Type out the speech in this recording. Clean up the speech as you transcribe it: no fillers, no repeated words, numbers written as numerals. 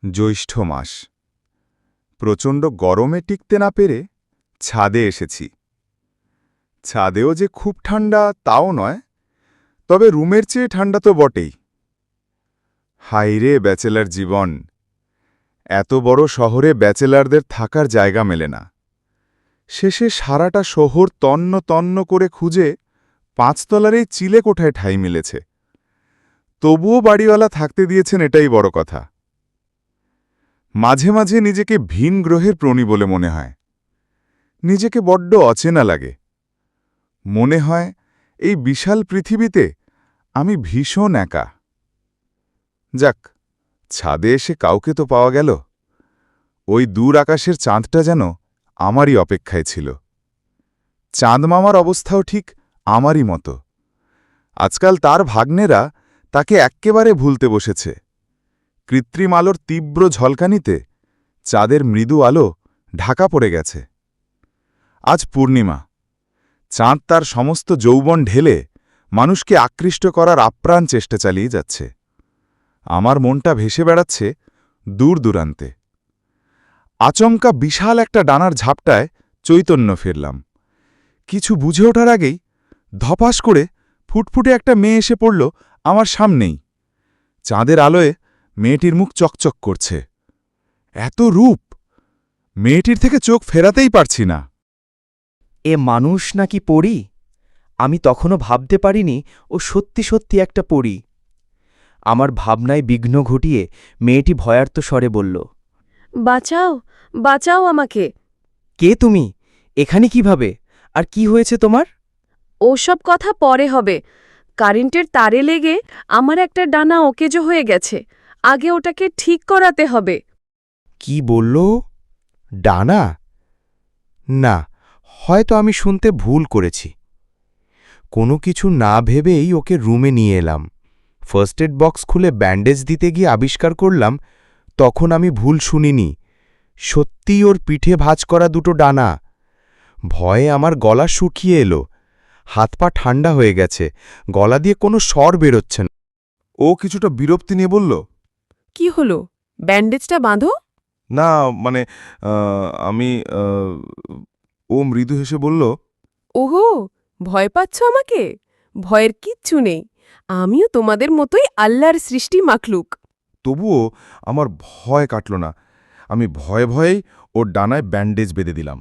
জ্যৈষ্ঠ মাস। প্রচণ্ড গরমে টিকতে না পেরে ছাদে এসেছি। ছাদেও যে খুব ঠান্ডা তাও নয়, তবে রুমের চেয়ে ঠান্ডা তো বটেই। হাইরে ব্যাচেলার জীবন! এত বড় শহরে ব্যাচেলারদের থাকার জায়গা মেলে না। শেষে সারাটা শহর তন্ন তন্ন করে খুঁজে ৫ তলার এই চিলে কোঠায় ঠাঁই মিলেছে। তবুও বাড়িওয়ালা থাকতে দিয়েছেন, এটাই বড় কথা। মাঝে মাঝে নিজেকে ভিন গ্রহের প্রাণী বলে মনে হয়। নিজেকে বড্ড অচেনা লাগে। মনে হয় এই বিশাল পৃথিবীতে আমি ভীষণ একা। যাক, ছাদে এসে কাউকে তো পাওয়া গেল। ওই দূর আকাশের চাঁদটা যেন আমারই অপেক্ষায় ছিল। চাঁদ মামার অবস্থাও ঠিক আমারই মতো। আজকাল তার ভাগ্নেরা তাকে এক্কেবারে ভুলতে বসেছে। কৃত্রিম আলোর তীব্র ঝলকানিতে চাঁদের মৃদু আলো ঢাকা পড়ে গেছে। আজ পূর্ণিমা। চাঁদ তার সমস্ত যৌবন ঢেলে মানুষকে আকৃষ্ট করার আপ্রাণ চেষ্টা চালিয়ে যাচ্ছে। আমার মনটা ভেসে বেড়াচ্ছে দূর দূরান্তে। আচমকা বিশাল একটা ডানার ঝাপটায় চৈতন্য ফিরলাম। কিছু বুঝে ওঠার আগেই ধপাস করে ফুটফুটে একটা মেয়ে এসে পড়ল আমার সামনেই। চাঁদের আলোয় মেয়েটির মুখ চকচক করছে। এত রূপ! মেয়েটির থেকে চোখ ফেরাতেই পারছি না। এ মানুষ নাকি পরী? আমি তখনও ভাবতে পারিনি ও সত্যি সত্যি একটা পরী। আমার ভাবনায় বিঘ্ন ঘটিয়ে মেয়েটি ভয়ার্ত স্বরে বলল, বাঁচাও, বাঁচাও আমাকে। কে তুমি? এখানে কিভাবে? আর কি হয়েছে তোমার? ওসব কথা পরে হবে। কারেন্টের তারে লেগে আমার একটা ডানা ওকেজো হয়ে গেছে। আগে ওটাকে ঠিক করাতে হবে। কি বলল? ডানা? না, হয়তো আমি শুনতে ভুল করেছি। কোনো কিছু না ভেবেই ওকে রুমে নিয়ে এলাম। ফার্স্ট এড বক্স খুলে ব্যান্ডেজ দিতে গিয়ে আবিষ্কার করলাম তখন আমি ভুল শুনিনি। সত্যিই ওর পিঠে ভাঁজ করা দুটো ডানা। ভয়ে আমার গলা শুকিয়ে এলো। হাত পা ঠান্ডা হয়ে গেছে, গলা দিয়ে কোনো স্বর বেরোচ্ছে না। ও কিছুটা বিরক্তি নিয়ে বলল, কি হলো? ব্যান্ডেজটা বাঁধো। না মানে আমি ও মৃদু হেসে বলল, ওহো, ভয় পাচ্ছ আমাকে? ভয়ের কিচ্ছু নেই। আমিও তোমাদের মতোই আল্লাহর সৃষ্টি মাখলুক। তবুও আমার ভয় কাটল না। আমি ভয়ে ভয়েই ওর ডানায় ব্যান্ডেজ বেঁধে দিলাম।